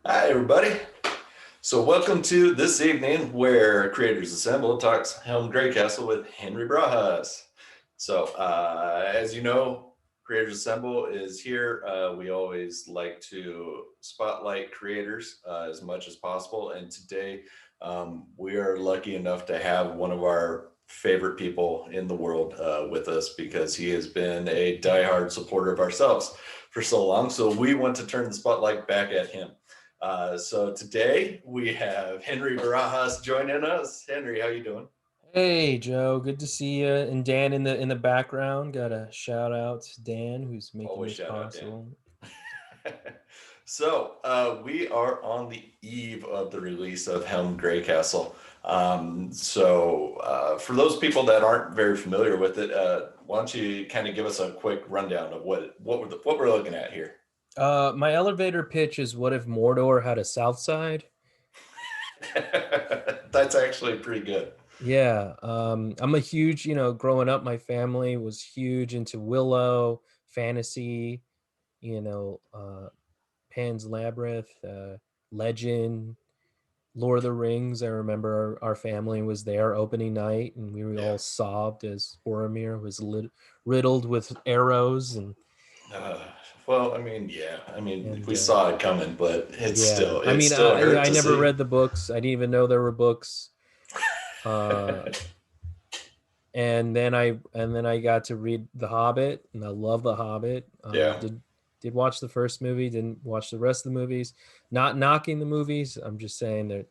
Hi, everybody. So, welcome to this evening where Creators Assemble talks Helm Greycastle with Henry Barajas. So, as you know, Creators Assemble is here. We always like to spotlight creators as much as possible. And today, we are lucky enough to have one of our favorite people in the world with us because he has been a diehard supporter of ourselves for so long. So, we want to turn the spotlight back at him. So today we have Henry Barajas joining us. Henry, how you doing? Hey Joe, good to see you. And Dan in the background. Got a shout out to Dan who's making Always this shout out, Dan. possible. So we are on the eve of the release of Helm Greycastle. For those people that aren't very familiar with it, why don't you kind of give us a quick rundown of what we're looking at here? My elevator pitch is what if Mordor had a south side? That's actually pretty good. Yeah, I'm a huge, growing up, my family was huge into Willow, fantasy, you know, uh, Pan's Labyrinth, Legend, Lord of the Rings. I remember our family was there opening night, and we were Yeah. all sobbed as Boromir was riddled with arrows, Uh, well, I mean, yeah. I mean, and we saw it coming, but yeah. I it mean, still hurt I to never see. read the books. I didn't even know there were books. Uh, and then I got to read The Hobbit, and I love The Hobbit. Yeah. Did watch the first movie, didn't watch the rest of the movies. Not knocking the movies. I'm just saying that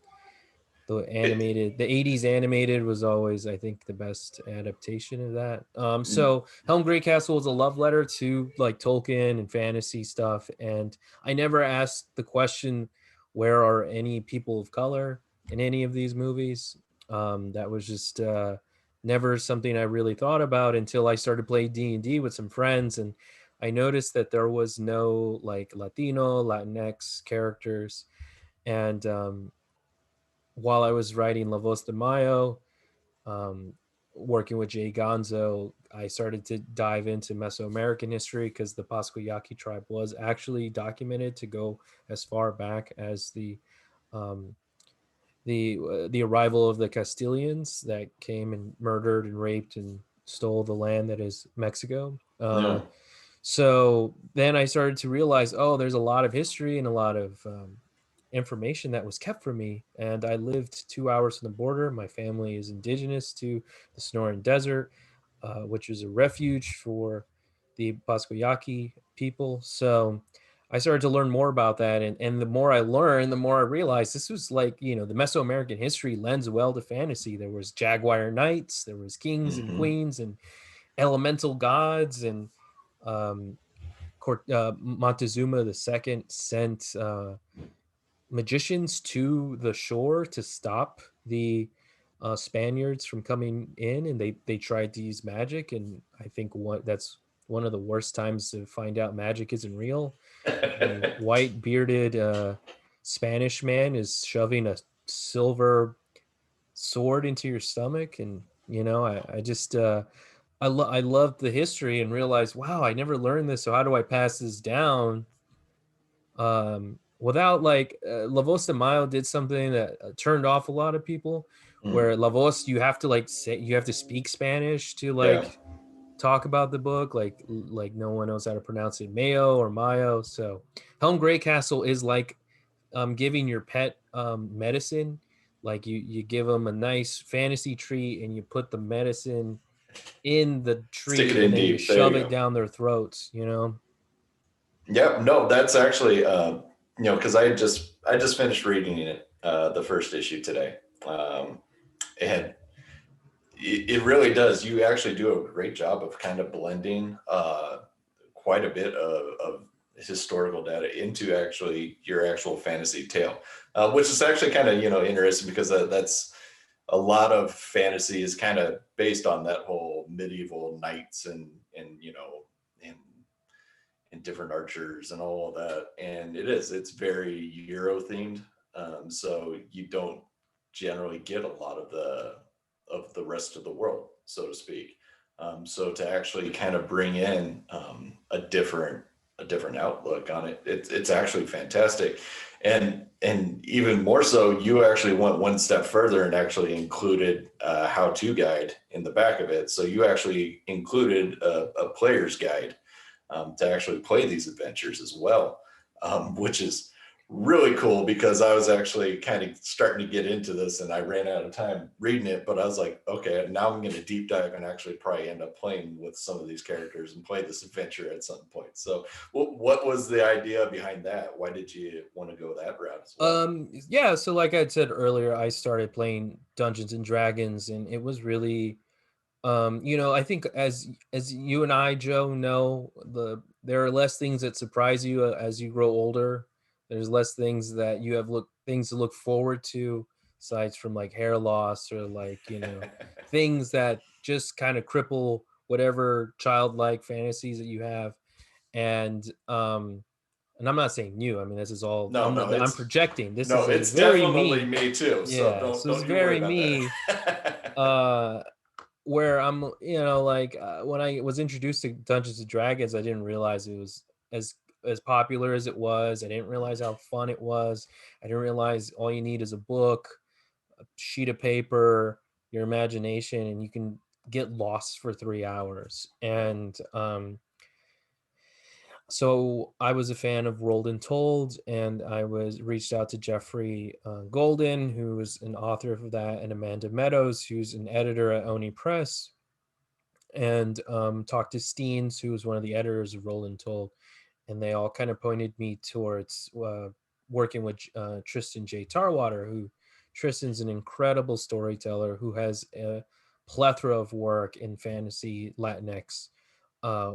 It, the 80s animated was always, I think, the best adaptation of that. mm, So Helm Greycastle was a love letter to like Tolkien and fantasy stuff, and I never asked the question, where are any people of color in any of these movies? That was just never something I really thought about until I started playing D&D with some friends, and I noticed that there was no like Latino, Latinx characters. And while I was writing La Voz de Mayo, um, working with Jay Gonzo, I started to dive into Mesoamerican history because the Pascuyaki tribe was actually documented to go as far back as um, the arrival of the Castilians that came and murdered and raped and stole the land that is Mexico. yeah. So then I started to realize, oh, there's a lot of history and a lot of information that was kept from me. And I lived 2 hours from the border. My family is indigenous to the Sonoran Desert, which is a refuge for the Pascuyaki people. So I started to learn more about that. And the more I learned, the more I realized this was like, the Mesoamerican history lends well to fantasy. There was Jaguar Knights, there was kings and Hmm. queens and elemental gods, and um, Montezuma II sent magicians to the shore to stop the Spaniards from coming in, and they tried to use magic. And I think that's one of the worst times to find out magic isn't real. A white bearded Spanish man is shoving a silver sword into your stomach, and I just I loved the history and realized, wow, I never learned this. So how do I pass this down? Without like La Voz de Mayo did something that turned off a lot of people, Mm, where La Voz, you have to like say, you have to speak Spanish to yeah. like talk about the book, like no one knows how to pronounce it, Mayo or Mayo. So Helm Greycastle is like giving your pet medicine. Like you give them a nice fantasy tree and you put the medicine in the Stick it tree and in then you deep. There shove you it go. down their throats. Yep. No, that's actually, because I just finished reading it, the first issue today, and it really does. You actually do a great job of kind of blending quite a bit of historical data into actually your actual fantasy tale, which is actually kind of interesting because that's a lot of fantasy is kind of based on that whole medieval knights and and and different archers and all of that. And it's very Euro themed. So you don't generally get a lot of the rest of the world, so to speak. So to actually kind of bring in a different a different outlook on it. It's actually fantastic. And even more so, you actually went one step further and actually included a how-to guide in the back of it. So you actually included a player's guide to actually play these adventures as well, which is really cool because I was actually kind of starting to get into this and I ran out of time reading it, but I was like, okay, now I'm going to deep dive and actually probably end up playing with some of these characters and play this adventure at some point. So what was the idea behind that? Why did you want to go that route as well? Yeah, so like I said earlier, I started playing Dungeons and Dragons, and it was really, I think as you and I, Joe, know, there are less things that surprise you as you grow older. There's less things that you have things to look forward to, aside from like hair loss or like, things that just kind of cripple whatever childlike fantasies that you have. And and I'm not saying you. I mean, this is all No, no, I'm projecting. This no, is a it's very definitely me. me too. So Yeah, don't so it's don't you worry very about me. that. Uh, where I'm, like when I was introduced to Dungeons and Dragons, I didn't realize it was as popular as it was. I didn't realize how fun it was. I didn't realize all you need is a book, a sheet of paper, your imagination, and you can get lost for 3 hours. And so I was a fan of Rolled and Told, and I was reached out to Jeffrey Golden, who was an author of that, and Amanda Meadows, who's an editor at Oni Press, and talked to Steens, who was one of the editors of Roll and Told, and they all kind of pointed me towards working with Tristan J. Tarwater, who Tristan's an incredible storyteller who has a plethora of work in fantasy Latinx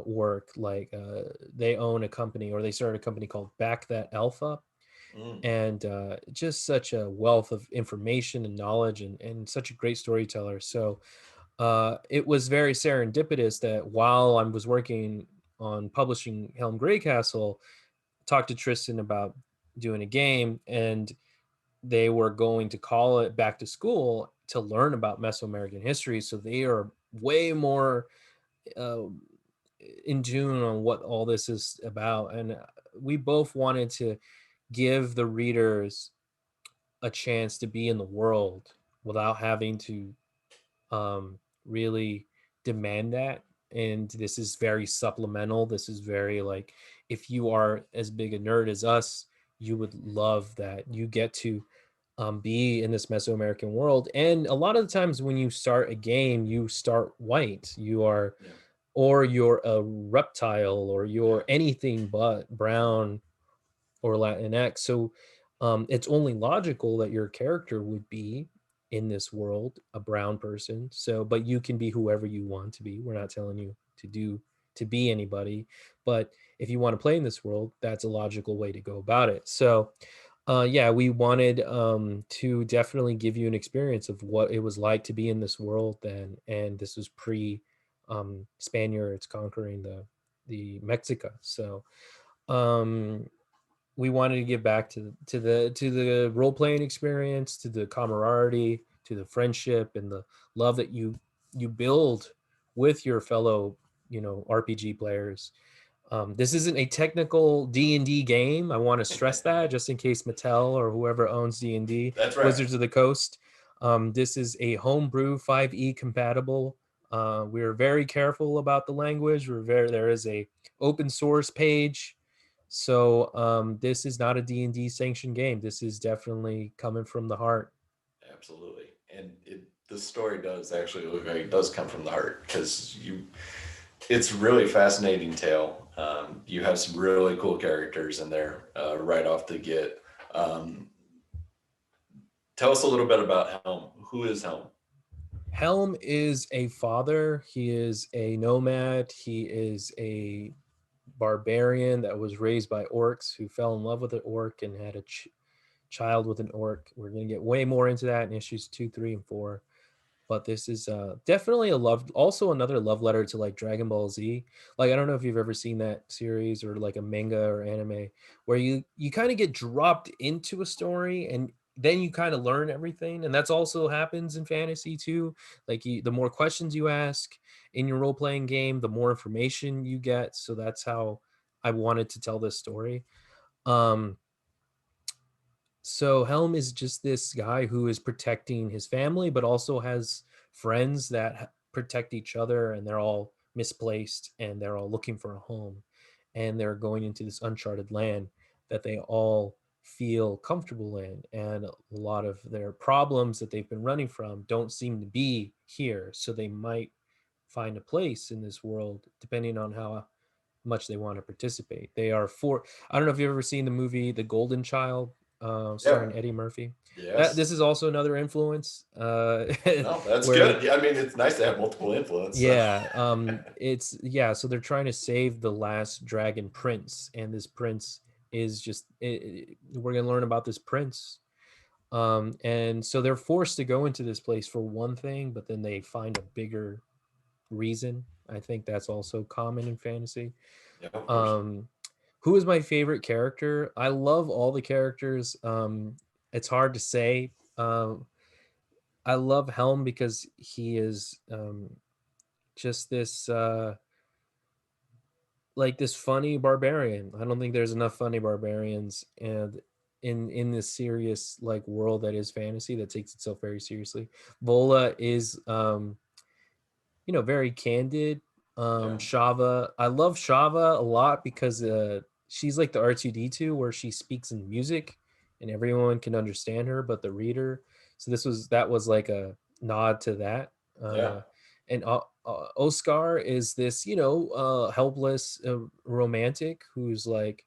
work. Like they own a company, or they started a company called Back That Alpha, Mm, and just such a wealth of information and knowledge, and such a great storyteller. So it was very serendipitous that while I was working on publishing Helm Greycastle, talked to Tristan about doing a game, and they were going to call it back to school to learn about Mesoamerican history. So they are way more uh, in tune on what all this is about. And we both wanted to give the readers a chance to be in the world without having to really demand that. And this is very supplemental. This is very like, if you are as big a nerd as us, you would love that you get to be in this Mesoamerican world. And a lot of the times when you start a game, you start white. You are, yeah, or you're a reptile, or yeah, you're anything but brown or Latinx. So it's only logical that your character would be in this world a brown person. So, but you can be whoever you want to be. We're not telling you to be anybody, but if you want to play in this world, that's a logical way to go about it. So, yeah, we wanted to definitely give you an experience of what it was like to be in this world then, and this was pre Spaniards conquering the Mexica. So, um we wanted to give back to the role playing experience, to the camaraderie, to the friendship and the love that you build with your fellow RPG players. This isn't a technical D&D game. I want to stress that, just in case Mattel or whoever owns D&D, that's right. Wizards of the Coast. This is a homebrew 5e compatible. We're very careful about the language. There is a open source page. So this is not a D&D sanctioned game. This is definitely coming from the heart. Absolutely. And the story does actually look like it does come from the heart because it's really fascinating tale. You have some really cool characters in there right off the get. Um, Tell us a little bit about Helm. Who is Helm? Helm is a father. He is a nomad. He is a barbarian that was raised by orcs, who fell in love with an orc and had a child with an orc. We're going to get way more into that in issues 2, 3, and 4. But this is definitely also another love letter to like Dragon Ball Z. Like, I don't know if you've ever seen that series or like a manga or anime where you kind of get dropped into a story and then you kind of learn everything. And that's also happens in fantasy too. Like, the more questions you ask in your role playing game, the more information you get. So that's how I wanted to tell this story. Um, so Helm is just this guy who is protecting his family, but also has friends that protect each other, and they're all misplaced and they're all looking for a home, and they're going into this uncharted land that they all feel comfortable in, and a lot of their problems that they've been running from don't seem to be here, so they might find a place in this world depending on how much they want to participate. They are for, I don't know if you've ever seen the movie The Golden Child, Yeah. starring Eddie Murphy. That Yes. this is also another influence, No, that's where good. Yeah, I mean, it's nice to have multiple influence. So. yeah, it's yeah. So they're trying to save the last dragon prince, and this prince is just we're gonna learn about this prince. And so they're forced to go into this place for one thing, but then they find a bigger reason. I think that's also common in fantasy. Yeah, of course. Um, who is my favorite character? I love all the characters. It's hard to say. I love Helm because he is just this like this funny barbarian. I don't think there's enough funny barbarians, and in this serious like world that is fantasy that takes itself very seriously. Vola is very candid. Yeah. Shava, I love Shava a lot because she's like the R2D2 where she speaks in music and everyone can understand her but the reader. So that was like a nod to that. Yeah. And Oscar is this helpless romantic who's like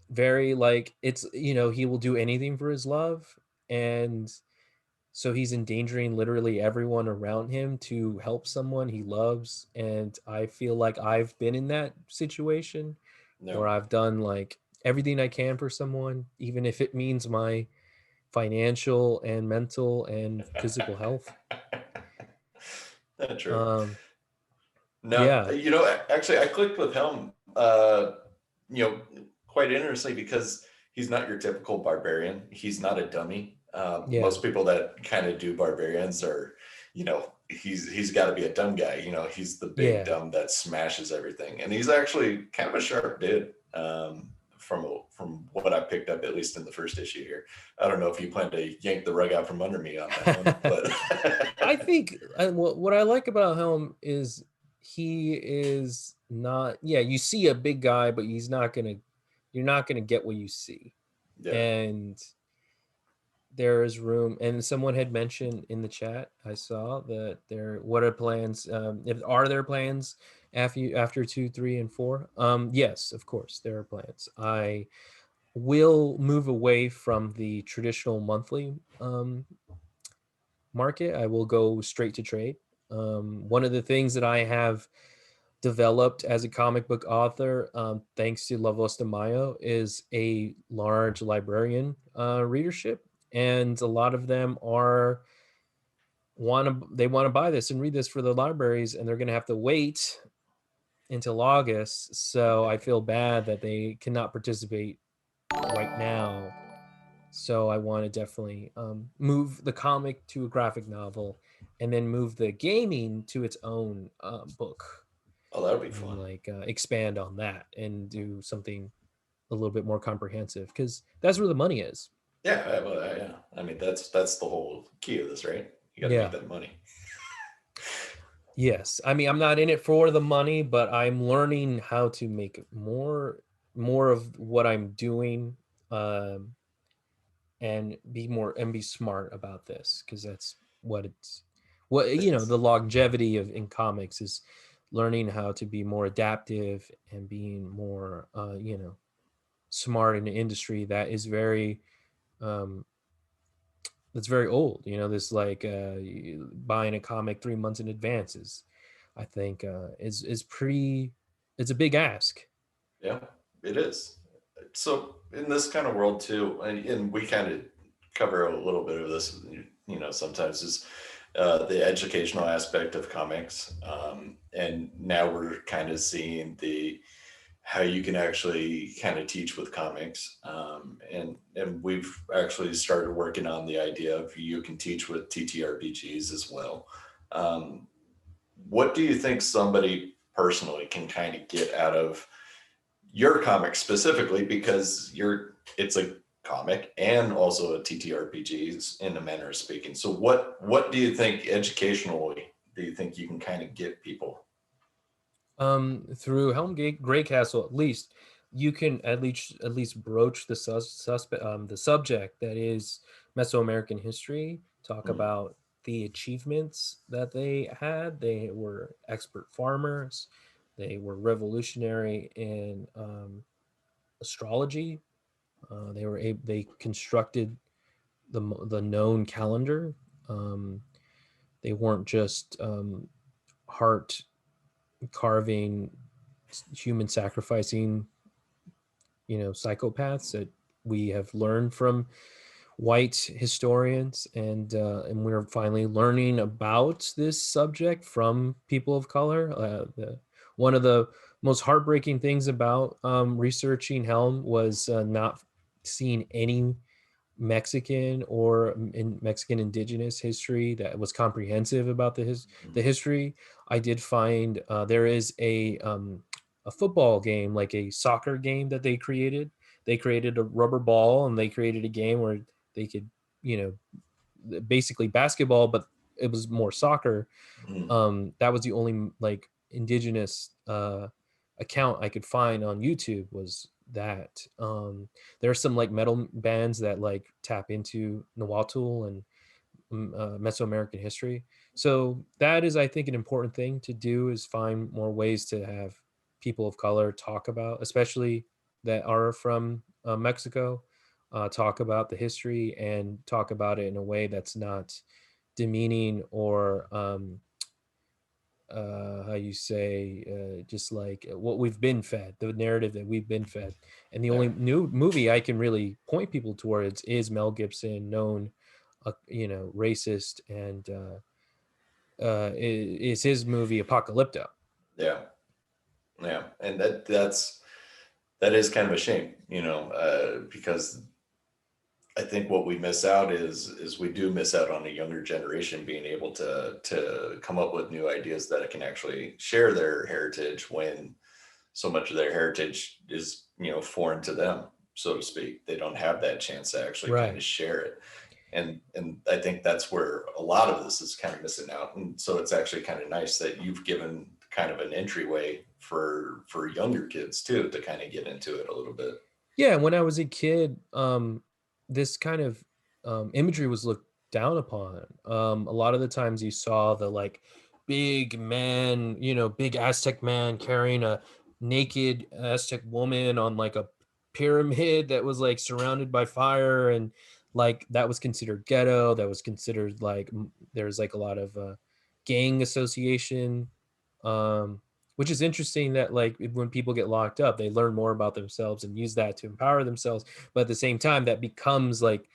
very like it's he will do anything for his love, and so he's endangering literally everyone around him to help someone he loves. And I feel like I've been in that situation No. where I've done like everything I can for someone, even if it means my financial and mental and physical health. That's true. Um, No, yeah, actually, I clicked with Helm, you know, quite interestingly because he's not your typical barbarian. He's not a dummy. yeah, Most people that kind of do barbarians are, he's got to be a dumb guy. He's the big yeah. dumb that smashes everything, and he's actually kind of a sharp dude. From what I picked up, at least in the first issue here. I don't know if you plan to yank the rug out from under me on that one, but I think what I like about Helm is he is not. Yeah, you see a big guy, but you're not gonna get what you see, yeah, and there is room. And someone had mentioned in the chat, I saw that what are plans? If are there plans after 2, 3, and 4? Yes, of course there are plans. I will move away from the traditional monthly market. I will go straight to trade. One of the things that I have developed as a comic book author, thanks to Lavos de Mayo, is a large librarian readership, and a lot of them want to buy this and read this for the libraries, and they're going to have to wait until August. So I feel bad that they cannot participate right now. So I want to definitely move the comic to a graphic novel, and then move the gaming to its own book, oh, that'll be and fun. like expand on that and do something a little bit more comprehensive, because that's where the money is. Yeah, well, yeah. I mean, that's the whole key of this, right? You got to make Yeah. that money. Yes. I mean, I'm not in it for the money, but I'm learning how to make more of what I'm doing, um, and be smart about this, because that's the longevity of in comics is learning how to be more adaptive and being more smart in an industry that is very um that's very old. This like buying a comic 3 months in advance is, I think, is pretty, it's a big ask. Yeah, it is. So in this kind of world too, and we kind of cover a little bit of this, sometimes is the educational aspect of comics, and now we're kind of seeing the how you can actually kind of teach with comics, and we've actually started working on the idea of you can teach with TTRPGs as well. What do you think somebody personally can kind of get out of your comic specifically because it's a comic and also a TTRPG in a manner of speaking. So what do you think educationally do you think you can kind of get people? Through Helm Greycastle, at least you can at least broach the subject that is Mesoamerican history. Talk Mm, about the achievements that they had. They were expert farmers. They were revolutionary in astrology. They constructed the known calendar. Um, they weren't just heart carving, human sacrificing, psychopaths that we have learned from white historians, and we're finally learning about this subject from people of color. One of the most heartbreaking things about researching Helm was not seeing any Mexican or in Mexican indigenous history that was comprehensive about the mm, history. I did find there is a football game, like a soccer game that they created. They created a rubber ball and they created a game where they could, basically basketball, but it was more soccer. mm. That was the only like indigenous account I could find on YouTube was that. There are some like metal bands that like tap into Nahuatl and Mesoamerican history. So that is, I think, an important thing to do is find more ways to have people of color talk about, especially that are from Mexico, talk about the history and talk about it in a way that's not demeaning or how you say, just like what we've been fed, the narrative that we've been fed. And the Yeah. only new movie I can really point people towards is Mel Gibson, known racist, and is his movie Apocalypto. Yeah. Yeah. And that is kind of a shame, because I think what we miss out is we do miss out on a younger generation being able to come up with new ideas that can actually share their heritage when so much of their heritage is, foreign to them, so to speak. They don't have that chance to actually kind Right. of share it. And I think that's where a lot of this is kind of missing out. And so it's actually kind of nice that you've given kind of an entryway for younger kids too to kind of get into it a little bit. Yeah, when I was a kid, this kind of imagery was looked down upon. A lot of the times you saw the like big man, big Aztec man carrying a naked Aztec woman on like a pyramid that was like surrounded by fire, and like that was considered ghetto. That was considered like there's like a lot of gang association. Um, which is interesting that like when people get locked up they learn more about themselves and use that to empower themselves, but at the same time that becomes like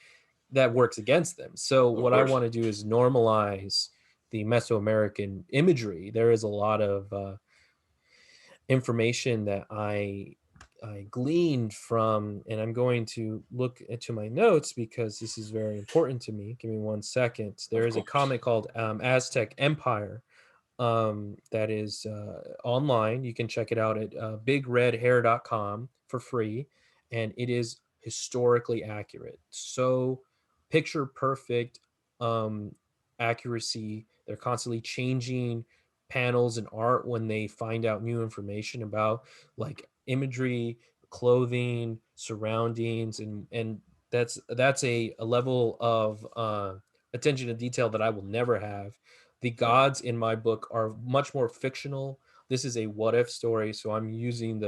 that works against them. So Of what I course. want to do is normalize the Mesoamerican imagery. There is a lot of information that I gleaned from, and I'm going to look into my notes because this is very important to me. Give me 1 second. There Of is a course. comic called Aztec Empire that is online. You can check it out at bigredhair.com for free. And it is historically accurate. So picture perfect um, accuracy. They're constantly changing panels and art when they find out new information about like imagery, clothing, surroundings, and that's a level of attention to detail that I will never have. The Yeah. gods in my book are much more fictional. This is a what if story, so I'm using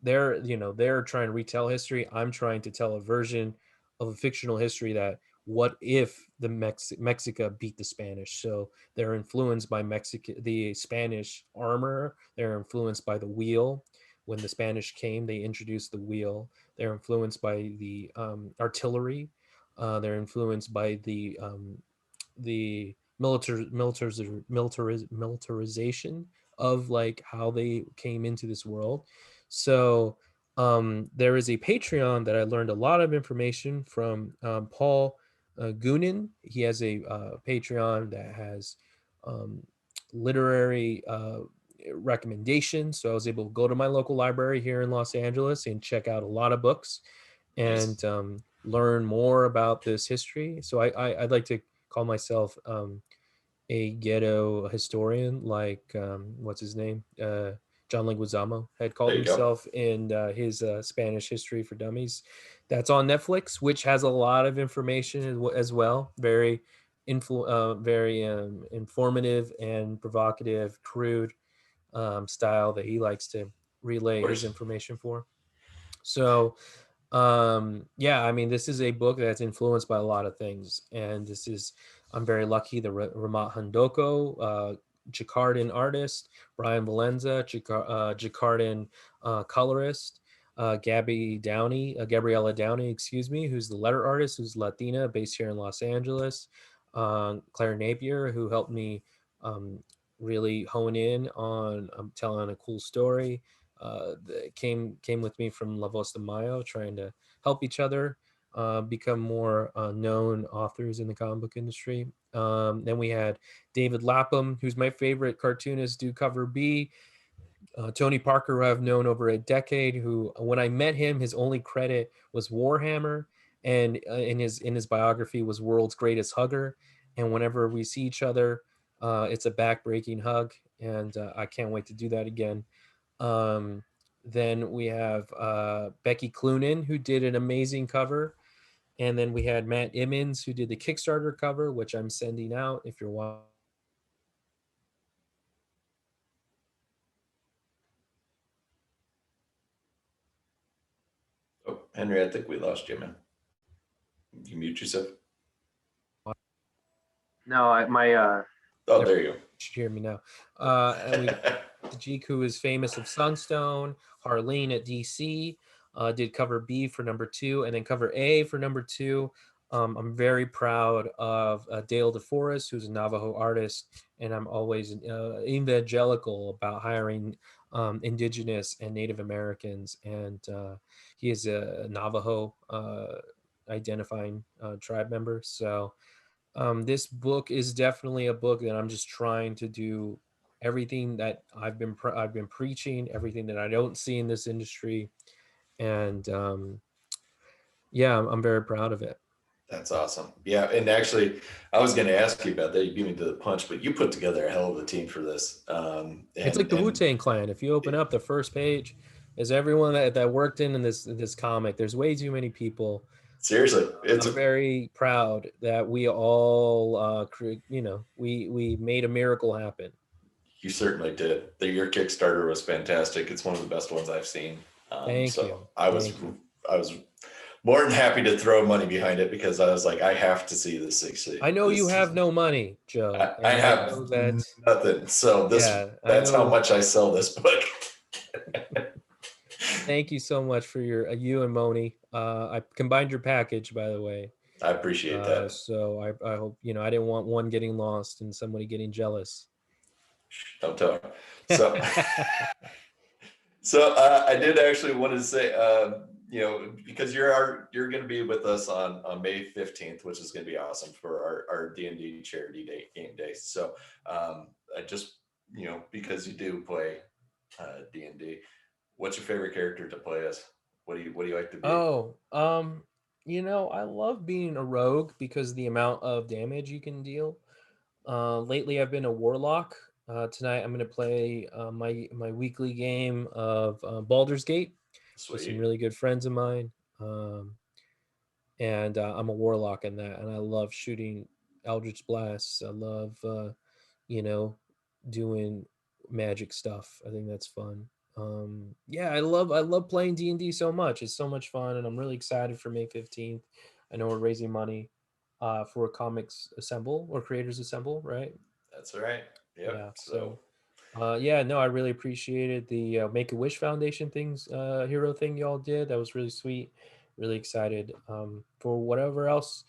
they're trying to retell history. I'm trying to tell a version of a fictional history that what if the Mexica beat the Spanish. So they're influenced by the Spanish armor. They're influenced by the wheel. When the Spanish came, they introduced the wheel. They're influenced by the artillery. They're influenced by the militarization of like how they came into this world. So there is a Patreon that I learned a lot of information from Paul Goonan. He has a Patreon that has um, literary recommendations. So I was able to go to my local library here in Los Angeles and check out a lot of books Nice. and learn more about this history. So I'd like to call myself a ghetto historian, like what's his name? John Leguizamo had called There you go. himself in his Spanish History for Dummies. That's on Netflix, which has a lot of information as well. Very informative and provocative, crude style that he likes to Of relay his course. information for. So yeah, I mean, this is a book that's influenced by a lot of things, and this is, I'm very lucky, the Ramat Handoko, Jakartan artist, Brian Valenza, Jakartan colorist, Gabriella Downey, excuse me, who's the letter artist, who's Latina, based here in Los Angeles, Claire Napier, who helped me um, really hone in on telling a cool story, came with me from La Voz de Mayo, trying to help each other become more known authors in the comic book industry. Then we had David Lapham, who's my favorite cartoonist, do cover B. Tony Parker, who I've known over a decade, who when I met him, his only credit was Warhammer, and in his biography was World's Greatest Hugger. And whenever we see each other, it's a backbreaking hug, and I can't wait to do that again. Um, then we have Becky Cloonan, who did an amazing cover. And then we had Matt Immons, who did the Kickstarter cover, which I'm sending out. If you're watching, Oh, Henry, I think we lost you, man. You mute yourself. No, Oh, there you you should hear me now. And we go. Tajik, who is famous of Sunstone, Harleen at DC, did cover B for number 2, and then cover A for number 2. I'm very proud of Dale DeForest, who's a Navajo artist, and I'm always evangelical about hiring Indigenous and Native Americans. And he is a Navajo identifying tribe member. So this book is definitely a book that I'm just trying to do everything that I've been preaching, everything that I don't see in this industry, and yeah, I'm very proud of it. That's awesome. Yeah, and actually, I was going to ask you about that. You beat me to the punch, but you put together a hell of a team for this. It's like the Wu-Tang Clan. If you open up the first page, is everyone that worked in this comic. There's way too many people. Seriously, I'm very proud that we all, we made a miracle happen. you certainly did. Your Kickstarter was fantastic. It's one of the best ones I've seen. Thank So you. I was more than happy to throw money behind it because I was like, I have to see this succeed. I know you have no money, Joe. I and have know that. nothing. So Yeah, that's how much I sell this book. Thank you so much for you and Moni. I combined your package, by the way. I appreciate that. So I hope, I didn't want one getting lost and somebody getting jealous. Don't tell her. So, I did actually want to say, because you're going to be with us on May 15th, which is going to be awesome for our D&D charity game day. So I just, because you do play D&D, what's your favorite character to play as? What do you like to be? Oh, I love being a rogue because the amount of damage you can deal. Lately, I've been a warlock. Tonight, I'm going to play my weekly game of Baldur's Gate with some Sweet. really good friends of mine. And I'm a warlock in that, and I love shooting eldritch blasts. I love, doing magic stuff. I think that's fun. Yeah, I love playing D&D so much. It's so much fun, and I'm really excited for May 15th. I know we're raising money for Comics Assemble or Creators Assemble, right? That's all right. Yep. Yeah. So yeah, no, I really appreciated the Make-A-Wish Foundation hero thing y'all did. That was really sweet. Really excited for whatever else.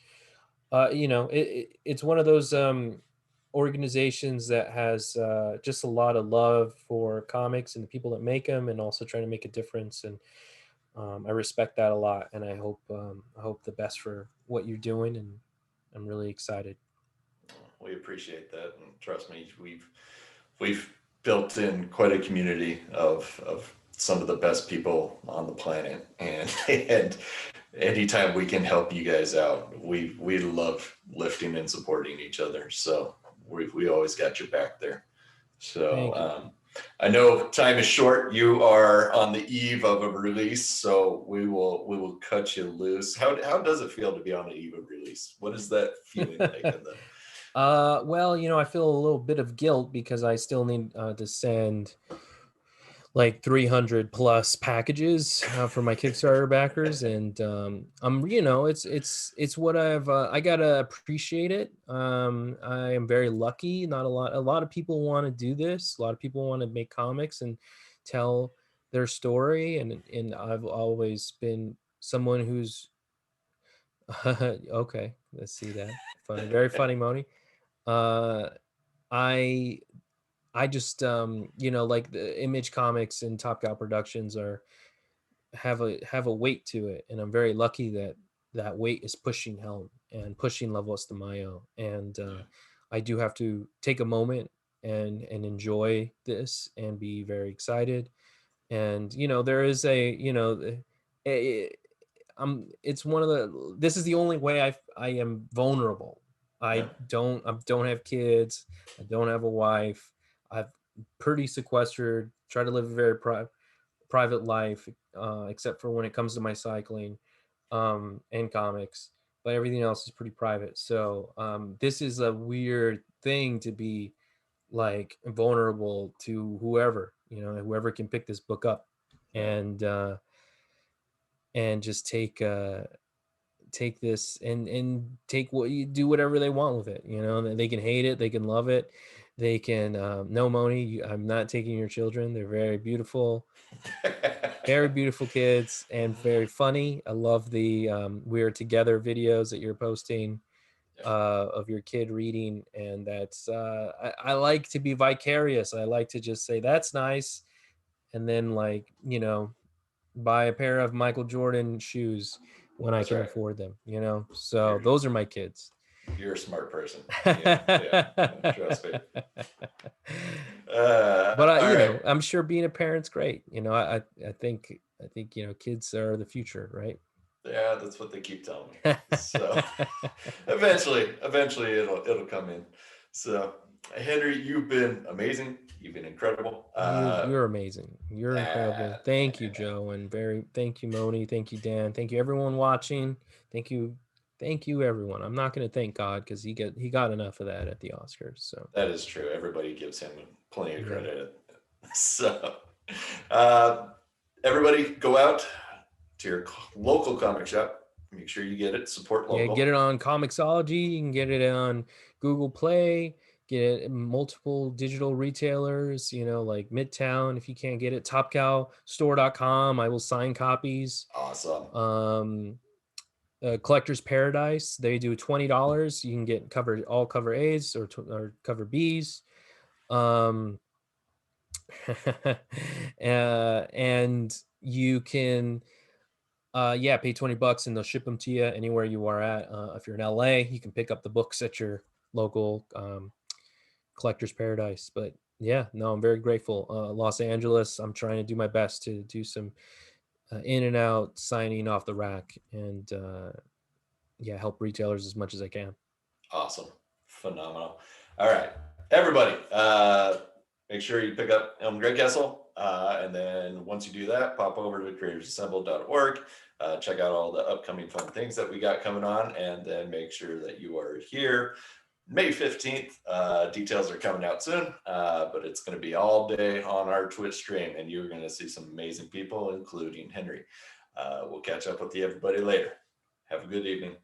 It's one of those organizations that has just a lot of love for comics and the people that make them, and also trying to make a difference. And I respect that a lot, and I hope the best for what you're doing, and I'm really excited. We appreciate that, and trust me, we've built in quite a community of some of the best people on the planet, and anytime we can help you guys out, we love lifting and supporting each other. So we always got your back there. So Thank you. I know time is short. You are on the eve of a release, so we will cut you loose. How does it feel to be on the eve of release? What is that feeling like? Well, I feel a little bit of guilt because I still need to send like 300 plus packages for my Kickstarter backers, and I'm it's what I gotta appreciate it. I am very lucky. Not a lot of people want to do this. A lot of people want to make comics and tell their story, and I've always been someone who's okay. Let's see that funny, very funny, Moni. Uh, I I just like the Image Comics and Top Cow Productions have a weight to it, and I'm very lucky that that weight is pushing Helm and pushing La Voz de Mayo, and I do have to take a moment and enjoy this and be very excited. And there is a, it's one of the this is the only way I am vulnerable. Yeah. I don't have kids. I don't have a wife. I've pretty sequestered, try to live a very private life, except for when it comes to my cycling and comics, but everything else is pretty private. So this is a weird thing to be like vulnerable to whoever, whoever can pick this book up and just take this and take what you do, whatever they want with it. They can hate it, they can love it, they can no, Moni, I'm not taking your children. They're very beautiful kids and very funny. I love the we're together videos that you're posting of your kid reading, and that's I like to be vicarious. I like to just say that's nice, and then buy a pair of Michael Jordan shoes when I That's can right. afford them, so those are my kids. You're a smart person. Yeah, trust me. But All right. I'm sure being a parent's great. I think kids are the future, right? Yeah, that's what they keep telling me. So eventually it'll come in. So Henry, you've been amazing. You've been incredible. You're amazing. You're incredible. Thank you, Joe, and thank you, Moni. Thank you, Dan. Thank you, everyone watching. Thank you, everyone. I'm not going to thank God because he got enough of that at the Oscars. So that is true. Everybody gives him plenty of yeah. credit. So uh, everybody go out to your local comic shop. Make sure you get it. Support local. Yeah, get it on Comixology. You can get it on Google Play. Get it in multiple digital retailers, like Midtown. If you can't get it, topcowstore.com. I will sign copies. Awesome. Collector's Paradise, they do $20. You can get all cover A's or cover B's. And you can pay $20 and they'll ship them to you anywhere you are at. If you're in LA, you can pick up the books at your local Collector's Paradise. But yeah, no, I'm very grateful. Los Angeles, I'm trying to do my best to do some in and out signing off the rack, and help retailers as much as I can. Awesome. Phenomenal. All right, everybody, make sure you pick up Helm Greycastle. And then once you do that, pop over to creatorsassembled.org. Check out all the upcoming fun things that we got coming on, and then make sure that you are here May 15th. Details are coming out soon, but it's going to be all day on our Twitch stream, and you're going to see some amazing people, including Henry. We'll catch up with you, everybody, later. Have a good evening.